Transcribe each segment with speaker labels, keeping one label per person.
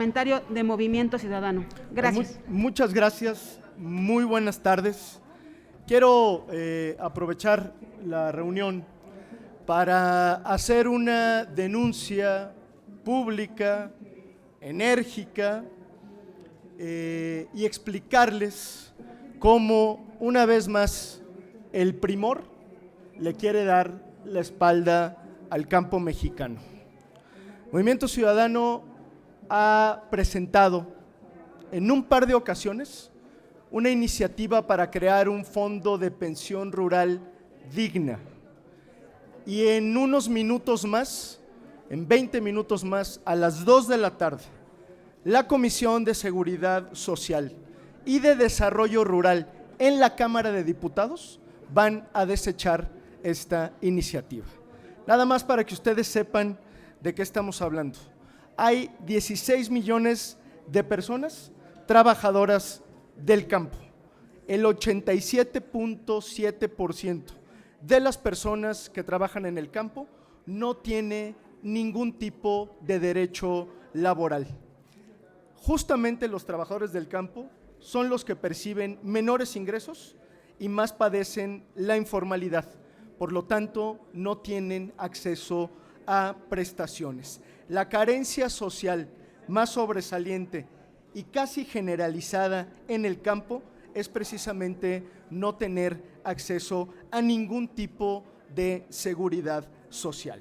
Speaker 1: Comentario de Movimiento Ciudadano. Gracias.
Speaker 2: Muchas gracias, muy buenas tardes. Quiero aprovechar la reunión para hacer una denuncia pública, enérgica, y explicarles cómo, una vez más, el Primor le quiere dar la espalda al campo mexicano. Movimiento Ciudadano ha presentado en un par de ocasiones una iniciativa para crear un fondo de pensión rural digna. Y en unos minutos más, en 20 minutos más, a las 2 de la tarde, la Comisión de Seguridad Social y de Desarrollo Rural en la Cámara de Diputados van a desechar esta iniciativa. Nada más para que ustedes sepan de qué estamos hablando. Hay 16 millones de personas trabajadoras del campo. El 87.7% de las personas que trabajan en el campo no tiene ningún tipo de derecho laboral. Justamente los trabajadores del campo son los que perciben menores ingresos y más padecen la informalidad. Por lo tanto, no tienen acceso a prestaciones. La carencia social más sobresaliente y casi generalizada en el campo es precisamente no tener acceso a ningún tipo de seguridad social.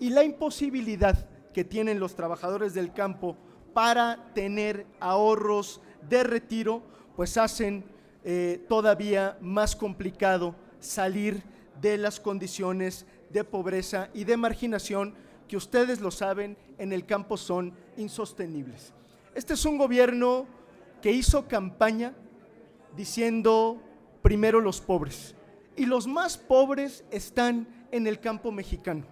Speaker 2: Y la imposibilidad que tienen los trabajadores del campo para tener ahorros de retiro, pues hacen todavía más complicado salir de las condiciones de pobreza y de marginación que ustedes lo saben, en el campo son insostenibles. Este es un gobierno que hizo campaña diciendo primero los pobres, y los más pobres están en el campo mexicano,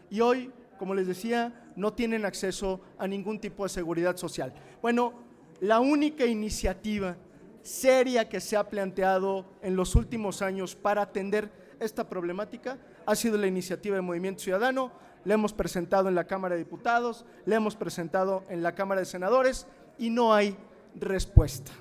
Speaker 2: y hoy, como les decía, no tienen acceso a ningún tipo de seguridad social. Bueno, la única iniciativa seria que se ha planteado en los últimos años para atender esta problemática ha sido la iniciativa de Movimiento Ciudadano. La hemos presentado en la Cámara de Diputados, la hemos presentado en la Cámara de Senadores y no hay respuesta.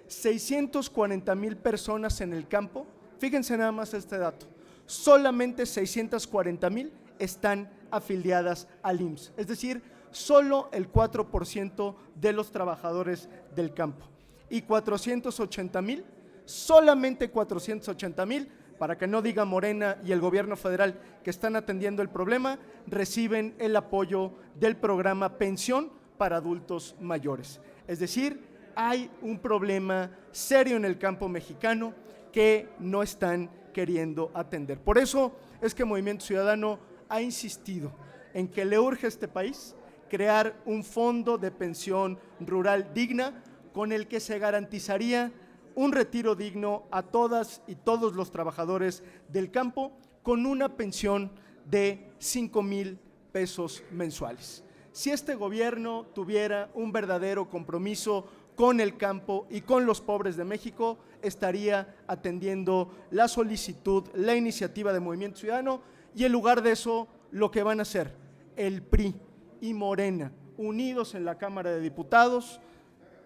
Speaker 2: 640,000 personas en el campo, fíjense nada más este dato, solamente 640,000 están afiliadas al IMSS, es decir, solo el 4% de los trabajadores del campo. Y 480,000, solamente 480,000, para que no diga Morena y el gobierno federal que están atendiendo el problema, reciben el apoyo del programa Pensión para Adultos Mayores. Es decir, hay un problema serio en el campo mexicano que no están queriendo atender. Por eso es que Movimiento Ciudadano ha insistido en que le urge a este país crear un fondo de pensión rural digna con el que se garantizaría un retiro digno a todas y todos los trabajadores del campo con una pensión de 5,000 pesos mensuales. Si este gobierno tuviera un verdadero compromiso con el campo y con los pobres de México, estaría atendiendo la solicitud, la iniciativa de Movimiento Ciudadano, y en lugar de eso, lo que van a hacer el PRI y Morena, unidos en la Cámara de Diputados,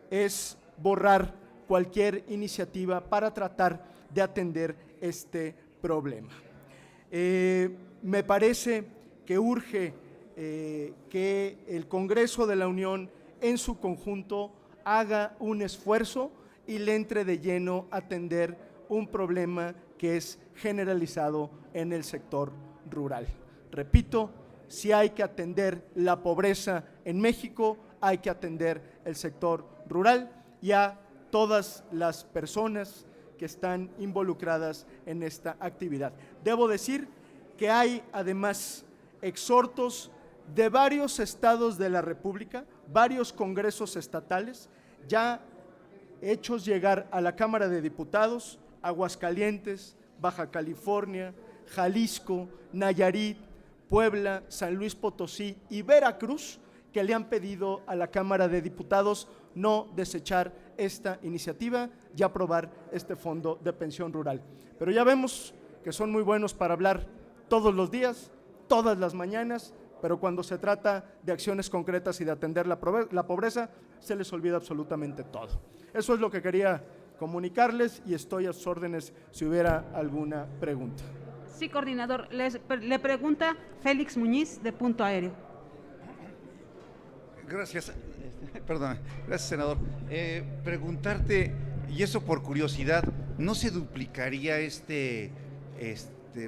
Speaker 2: es borrar cualquier iniciativa para tratar de atender este problema. Me parece que urge que el Congreso de la Unión en su conjunto haga un esfuerzo y le entre de lleno a atender un problema que es generalizado en el sector rural. Repito, si hay que atender la pobreza en México, hay que atender el sector rural y a todas las personas que están involucradas en esta actividad. Debo decir que hay además exhortos de varios estados de la República, varios congresos estatales, ya hechos llegar a la Cámara de Diputados, Aguascalientes, Baja California, Jalisco, Nayarit, Puebla, San Luis Potosí y Veracruz, que le han pedido a la Cámara de Diputados no desechar esta iniciativa y aprobar este fondo de pensión rural. Pero ya vemos que son muy buenos para hablar todos los días, todas las mañanas, pero cuando se trata de acciones concretas y de atender la pobreza, se les olvida absolutamente todo. Eso es lo que quería comunicarles y estoy a sus órdenes si hubiera alguna pregunta.
Speaker 1: Sí, coordinador. Le pregunta Félix Muñiz, de Punto Aéreo.
Speaker 3: Gracias, gracias, senador. Preguntarte, y eso por curiosidad, ¿no se duplicaría este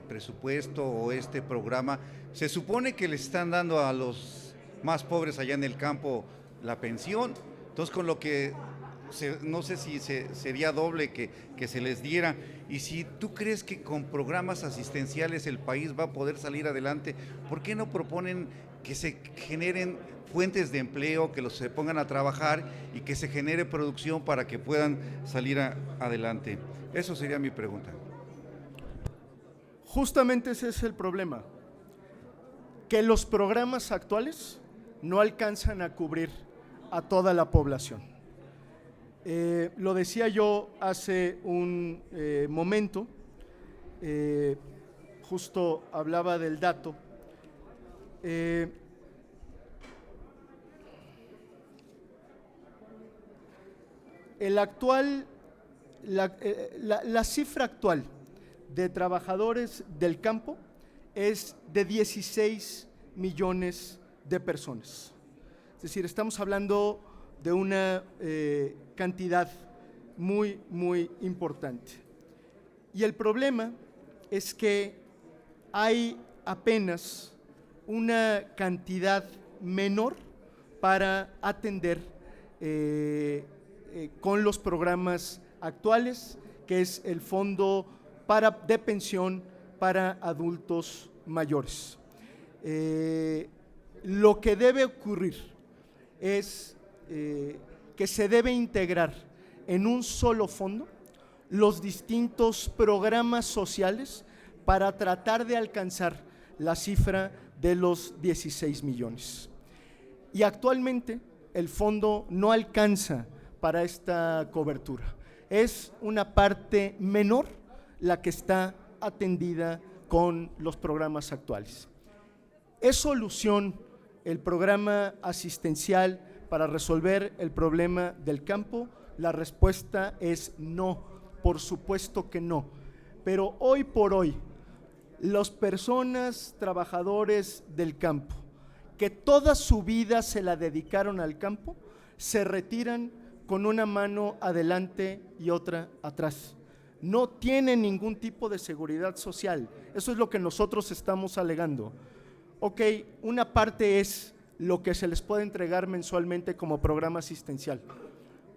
Speaker 3: presupuesto o este programa? Se supone que le están dando a los más pobres allá en el campo la pensión, entonces con lo que no sé si sería doble que se les diera. Y si tú crees que con programas asistenciales el país va a poder salir adelante, ¿por qué no proponen que se generen fuentes de empleo, que se pongan a trabajar y que se genere producción para que puedan salir adelante? Eso sería mi pregunta.
Speaker 2: Justamente ese es el problema, que los programas actuales no alcanzan a cubrir a toda la población. Lo decía yo hace un momento, justo hablaba del dato. La cifra actual de trabajadores del campo es de 16 millones de personas. Es decir, estamos hablando de una cantidad muy, muy importante. Y el problema es que hay apenas una cantidad menor para atender con los programas actuales, que es el Fondo de Pensión para Adultos Mayores. Lo que debe ocurrir es que se debe integrar en un solo fondo los distintos programas sociales para tratar de alcanzar la cifra de los 16 millones. Y actualmente el fondo no alcanza para esta cobertura. Es una parte menor la que está atendida con los programas actuales. ¿Es solución el programa asistencial para resolver el problema del campo? La respuesta es no, por supuesto que no. Pero hoy por hoy, las personas trabajadores del campo, que toda su vida se la dedicaron al campo, se retiran con una mano adelante y otra atrás. No tienen ningún tipo de seguridad social. Eso es lo que nosotros estamos alegando. Ok, una parte es lo que se les puede entregar mensualmente como programa asistencial,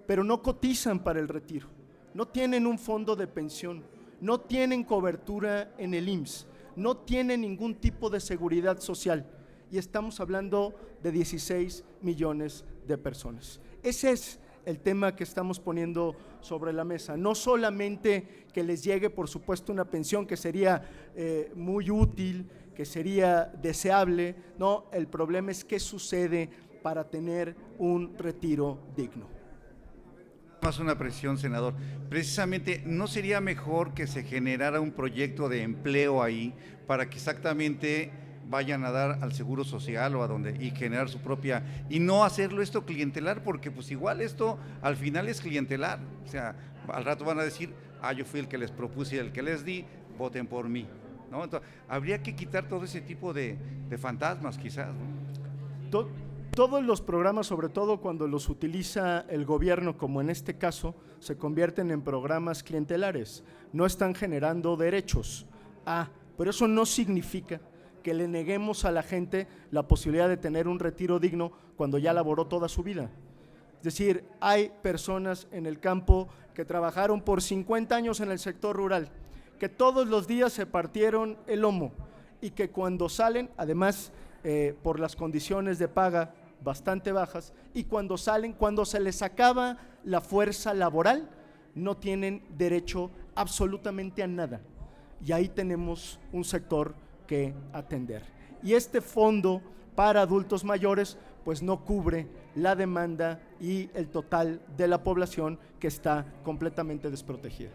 Speaker 2: pero no cotizan para el retiro, no tienen un fondo de pensión, no tienen cobertura en el IMSS, no tienen ningún tipo de seguridad social y estamos hablando de 16 millones de personas. Ese es el tema que estamos poniendo sobre la mesa, no solamente que les llegue por supuesto una pensión que sería muy útil, que sería deseable, no, el problema es qué sucede para tener un retiro digno.
Speaker 3: Más una presión, senador. Precisamente, ¿no sería mejor que se generara un proyecto de empleo ahí para que exactamente vayan a dar al Seguro Social o a donde y generar su propia, y no hacerlo esto clientelar, porque pues igual esto al final es clientelar, o sea, al rato van a decir, yo fui el que les propuse y el que les di, voten por mí, ¿no? Entonces, habría que quitar todo ese tipo de fantasmas quizás, ¿no?
Speaker 2: Todos los programas, sobre todo cuando los utiliza el gobierno, como en este caso, se convierten en programas clientelares, no están generando derechos. Pero eso no significa que le neguemos a la gente la posibilidad de tener un retiro digno cuando ya laboró toda su vida. Es decir, hay personas en el campo que trabajaron por 50 años en el sector rural, que todos los días se partieron el lomo y que cuando salen, además por las condiciones de paga bastante bajas, y cuando salen, cuando se les acaba la fuerza laboral, no tienen derecho absolutamente a nada. Y ahí tenemos un sector que atender. Y este fondo para adultos mayores pues no cubre la demanda y el total de la población que está completamente desprotegida.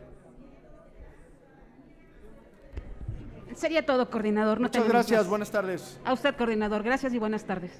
Speaker 1: Sería todo, coordinador. No
Speaker 2: Muchas
Speaker 1: tenemos
Speaker 2: gracias,
Speaker 1: más.
Speaker 2: buenas tardes.
Speaker 1: A usted, coordinador. Gracias y buenas tardes.